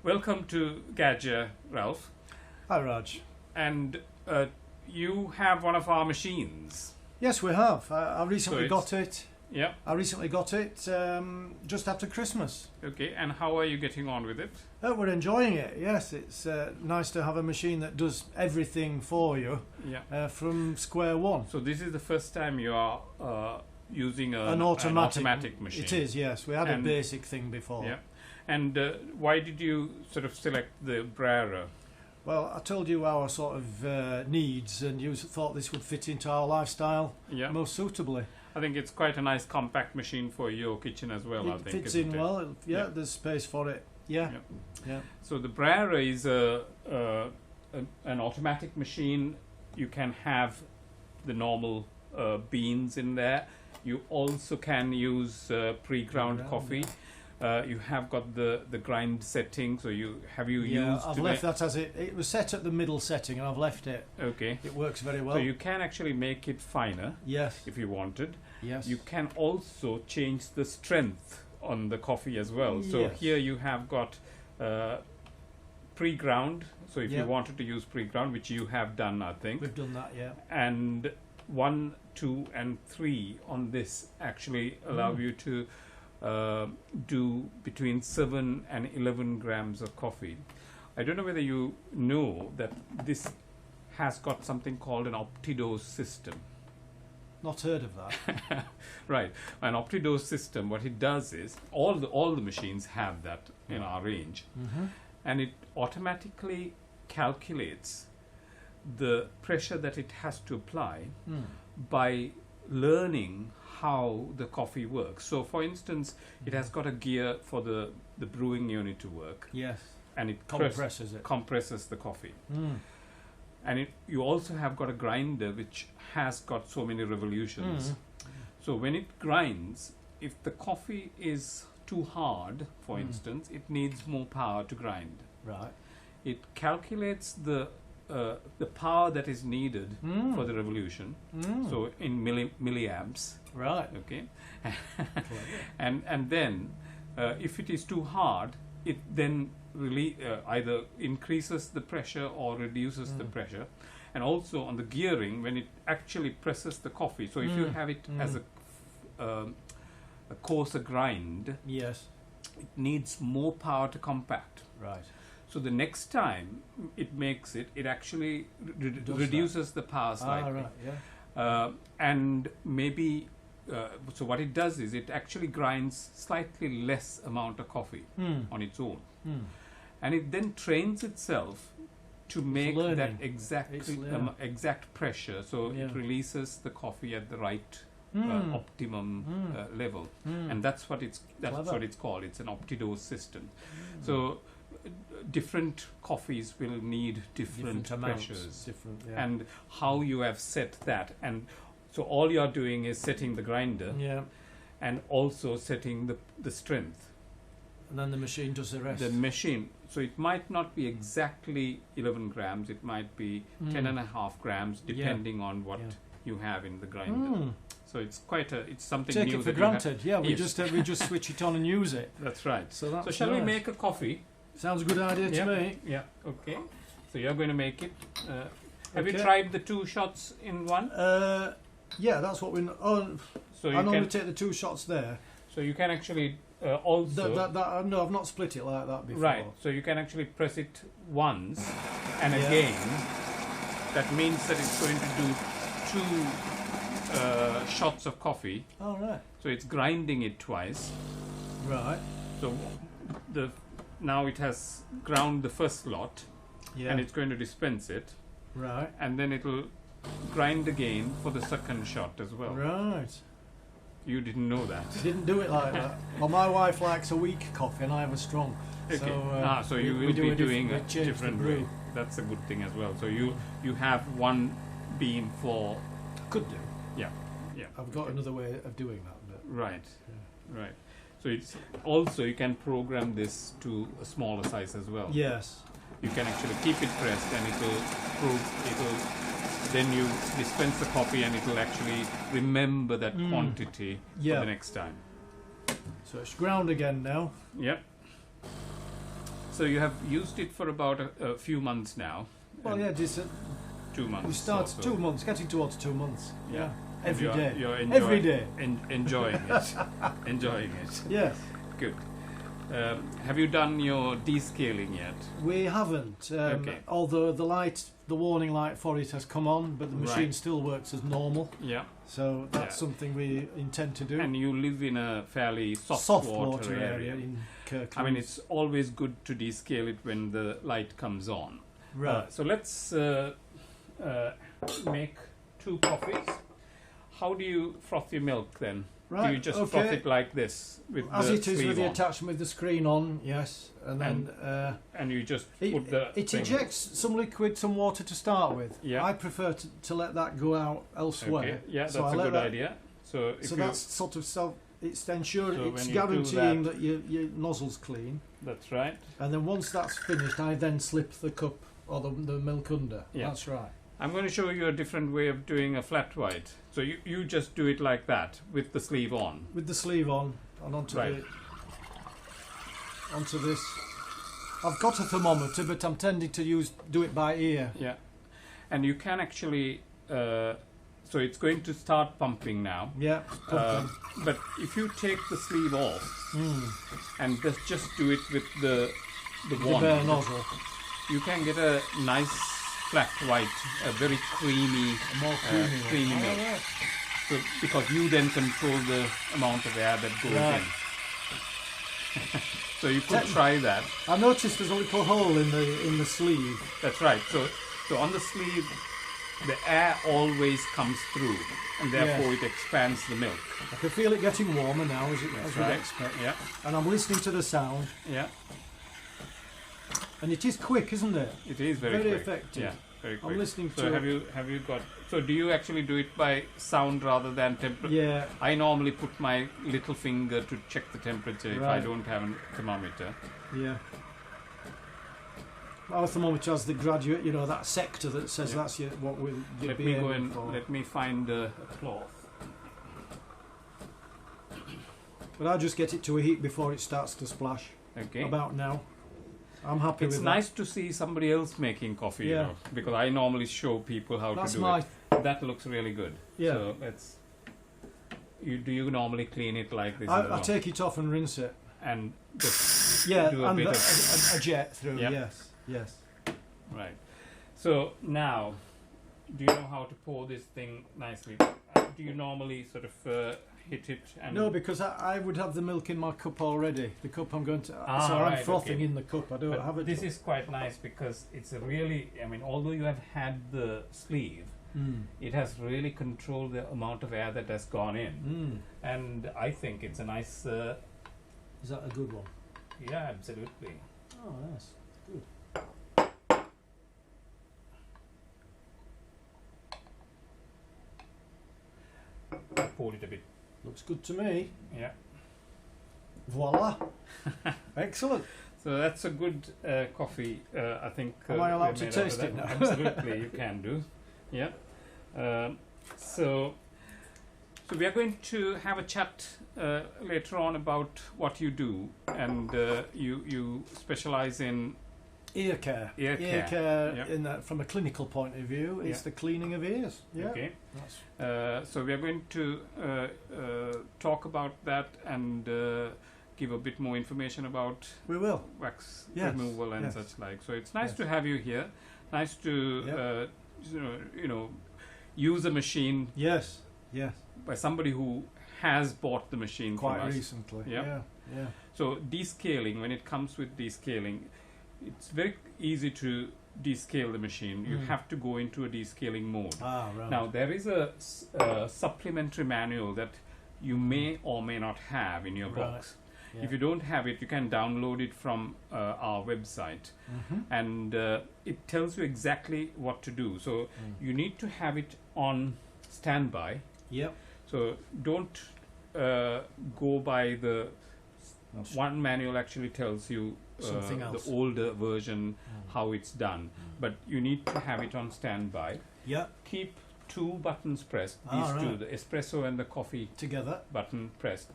Welcome to Gaggia, Ralph. Hi, Raj. And you have one of our machines. Yes, we have. I recently got it. Yeah. I recently got it just after Christmas. Okay, and how are you getting on with it? We're enjoying it, yes. It's nice to have a machine that does everything for you from square one. So this is the first time you are using an automatic machine. It is, yes. We had a basic thing before. Yeah. And why did you sort of select the Brera? Well, I told you our sort of needs, and you thought this would fit into our lifestyle most suitably. I think it's quite a nice compact machine for your kitchen as well. I think it fits in well. Yeah, there's space for it. Yeah. So the Brera is an automatic machine. You can have the normal beans in there. You also can use pre-ground coffee. You have got the grind setting, so used. I've left that as it. It was set at the middle setting, and I've left it. Okay. It works very well. So you can actually make it finer. Yes. If you wanted. Yes. You can also change the strength on the coffee as well. So here you have got pre-ground. So if you wanted to use pre-ground, which you have done, I think. We've done that, yeah. And 1, 2, and 3 on this actually allow you to do between 7 and 11 grams of coffee. I don't know whether you know that this has got something called an OptiDose system. Not heard of that. Right. An OptiDose system, what it does is, all the machines have that in our range, and it automatically calculates the pressure that it has to apply by learning how the coffee works. So for instance, it has got a gear for the brewing unit to work. Yes. And it compresses the coffee. And you also have got a grinder which has got so many revolutions. So when it grinds, if the coffee is too hard, for instance, it needs more power to grind. Right. It calculates the power that is needed for the revolution, so in milliamps. Right. Okay. and then if it is too hard, it then really either increases the pressure or reduces the pressure. And also on the gearing, when it actually presses the coffee, so if you have it as a coarser grind, yes, it needs more power to compact. Right. So the next time it makes it, it actually reduces the power slightly. Right, yeah. And maybe, so what it does is it actually grinds slightly less amount of coffee on its own. And it then trains itself to make that exact pressure. So it releases the coffee at the right optimum level. And that's what it's called. It's an OptiDose system. So different coffees will need different pressures, and how you have set that. And so all you're doing is setting the grinder and also setting the strength. And then the machine does the rest. The machine, so it might not be exactly 11 grams, it might be 10.5 grams depending on what you have in the grinder. So it's it's something Take new. Take it for granted, we just switch it on and use it. That's right. So shall we make a coffee? Sounds a good idea to me. Yeah, okay. So you're going to make it. Have you tried the 2 shots in one? Yeah, that's what we... so I normally take the 2 shots there. So you can actually also... no, I've not split it like that before. Right, so you can actually press it once and again. That means that it's going to do 2 shots of coffee. Oh, right. So it's grinding it twice. Right. So now it has ground the first lot, and it's going to dispense it. Right. And then it'll grind again for the second shot as well. Right. You didn't know that. Didn't do it like that. Well, my wife likes a weak coffee and I have a strong. Okay. So you will be doing a different brew. That's a good thing as well. So you have one bean for... Could do. Yeah. I've got another way of doing that. But right. Right. So it's also, you can program this to a smaller size as well. Yes. You can actually keep it pressed and then you dispense the coffee and it will actually remember that quantity for the next time. So it's ground again now. Yep. So you have used it for about a few months now. Well, yeah, just 2 months. we started 2 months, getting towards 2 months. Yeah. Every day. You're Every day. Enjoying it. Enjoying it. Yes. Good. Have you done your descaling yet? We haven't. Okay. Although the warning light for it has come on, but the machine still works as normal. Yeah. So that's something we intend to do. And you live in a fairly soft water area in Kirkland. I mean, it's always good to descale it when the light comes on. Right. So let's make 2 coffees. How do you froth your milk then? Right. Do you just froth it like this with as the it is sleeve with the on? attachment with the screen on? Yes, and then and you just put the it thing. ejects some liquid, some water to start with. Yeah. I prefer to let that go out elsewhere. Okay. Yeah, that's so a good idea. So if that's sort of it's ensuring So it's when you guaranteeing do that your nozzle's clean. that's right. And then once that's finished, I then slip the cup or the milk under. Yeah. That's right. I'm going to show you a different way of doing a flat white. So you just do it like that with the sleeve on. With the sleeve on and onto this. I've got a thermometer, but I'm tending to do it by ear. Yeah, and you can actually. So it's going to start pumping now. Yeah. But if you take the sleeve off and just do it with the wand, bare nozzle, you can get a nice flat white, a very creamy, more creamy milk. Right. So because you then control the amount of air that goes in. So you could try that. I noticed there's a little hole in the sleeve. That's right. So on the sleeve, the air always comes through, and therefore it expands the milk. I can feel it getting warmer now, as we'd expect. Yeah. And I'm listening to the sound. Yeah. And it is quick, isn't it? It is very quick. effective. Yeah, very quick. I'm listening so to. have you got? So do you actually do it by sound rather than temperature? Yeah. I normally put my little finger to check the temperature if I don't have a thermometer. Yeah. Our thermometer has the graduate, that sector that says that's what we'll Let be me go aiming for. Let me find a cloth. But I just get it to a heat before it starts to splash. Okay. About now. I'm happy with that. It's nice to see somebody else making coffee, because I normally show people how to do it. That looks really good. Yeah. So let's. Do you normally clean it like this? I take it off and rinse it. And just do a bit of a jet through. Yep. Yes. Right. So now, do you know how to pour this thing nicely? Do you normally sort of hit it? And no, because I would have the milk in my cup already. The cup I'm going to. I'm frothing in the cup. I don't have it. This is quite nice because it's a really. I mean, although you have had the sleeve, it has really controlled the amount of air that has gone in, and I think it's a nice. Is that a good one? Yeah, absolutely. Oh, yes, good. Poured it a bit. Looks good to me. Yeah. Voila. Excellent. So that's a good coffee. I think. Am I allowed to taste it now? Absolutely, you can do. Yeah. So we are going to have a chat later on about what you do, and you specialize in ear care. Ear care. Yep. In that, from a clinical point of view, it's the cleaning of ears. Yeah. Okay. So we are going to talk about that and give a bit more information about wax removal and such like. So it's nice to have you here. Nice to use a machine. Yes. By somebody who has bought the machine quite from us. recently. Yeah. So descaling, when it comes with descaling, it's very easy to descale the machine. You have to go into a descaling mode. Right. Now there is a supplementary manual that you may or may not have in your box. Yeah. If you don't have it, you can download it from our website, and it tells you exactly what to do. So you need to have it on standby. Yep. So don't go by the one manual. Actually tells you something else. The older version how it's done, but you need to have it on standby. Yep. Keep 2 buttons pressed. These two, the espresso and the coffee together. button pressed,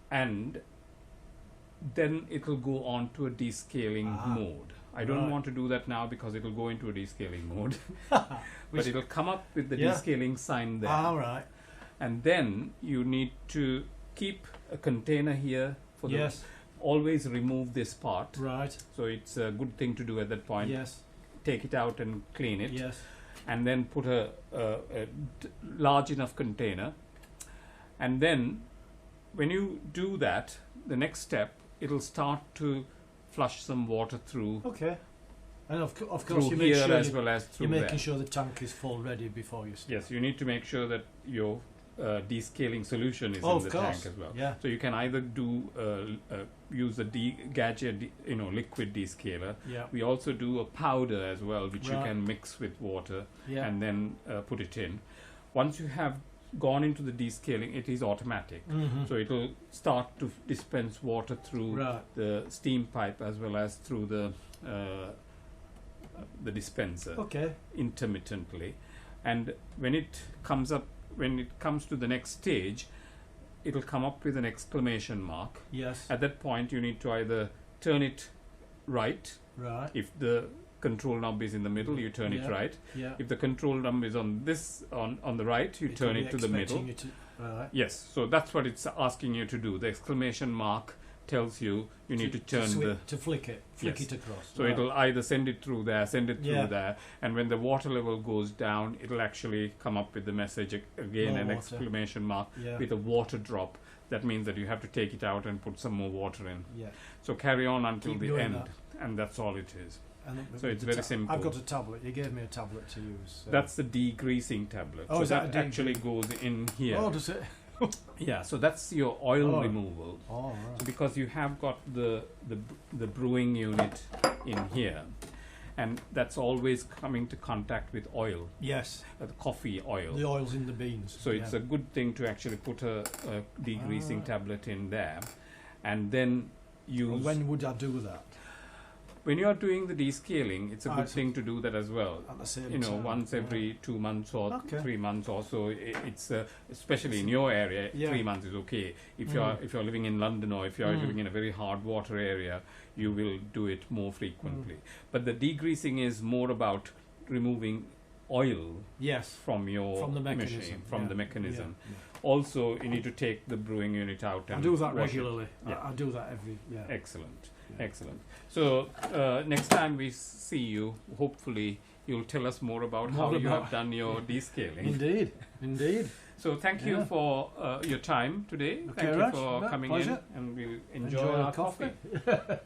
and then it will go on to a descaling mode. I don't Right. want to do that now because it will go into a descaling mode. Which- But it will come up with the Yeah. descaling sign there. Ah, right. And then you need to keep a container here for the... Yes. Always remove this part. Right. So it's a good thing to do at that point. Yes. Take it out and clean it. Yes. And then put a large enough container. And then when you do that, the next step, it'll start to flush some water through. Okay. And of course, Through you make here sure as well as through you're there. making sure the tank is full ready before you start. Yes, you need to make sure that your descaling solution is Oh, in of the course. tank as well. Yeah. So you can either do use a Gaggia liquid descaler. Yeah. We also do a powder as well, which you Right. can mix with water Yeah. and then put it in. Once you have gone into the descaling, it is automatic. Mhm. So it will start to dispense water through Right. the steam pipe as well as through the dispenser Okay. intermittently. And when it comes to the next stage, it'll come up with an exclamation mark. Yes. At that point, you need to either turn it right. Right. If the control knob is in the middle, you turn it Yeah. right. Yeah. If the control knob is on the right, you turn will be it to the middle. expecting you to- right. Yes, so that's what it's asking you to do. The exclamation mark tells you need to turn to flick it Yes. across. So Right. it'll either send it through there, send it through Yeah. there, and when the water level goes down, it'll actually come up with the message again, More an water. exclamation mark Yeah. with a water drop. That means that you have to take it out and put some more water in. Yeah. So carry on until Keep the doing end, that. and that's all it is. And So it's very simple. I've got a tablet. You gave me a tablet to use. So. That's the degreasing tablet. Oh, so is that a actually goes in here. Oh, does it? Yeah, so that's your oil Oh. removal. Oh, right. So because you have got the brewing unit in here, and that's always coming to contact with oil, Yes. the coffee oil. The oil's in the beans. So it's yeah. a good thing to actually put a degreasing right. tablet in there, and then use. When would I do that? When you are doing the descaling, it's a good so thing to do that as well. At the same You know, time. once every 2 months or Okay. 3 months or so. It's especially in your area, Yeah. 3 months is okay. If Mm. you're living in London or if you're Mm. living in a very hard water area, you will do it more frequently. But the degreasing is more about removing oil Yes. from your From the machine, mechanism. from yeah. the mechanism. Yeah. Also, you need to take the brewing unit out I and do that wash it. regularly. Yeah. I do that every. Yeah. Excellent, Yeah. excellent. So next time we see you, hopefully you'll tell us more about how More you about- have done your descaling. Indeed. Indeed. So thank you Yeah. for your time today. Okay, Thank you Raj. for No, coming pleasure. in, and we'll enjoy Enjoy our the coffee. coffee.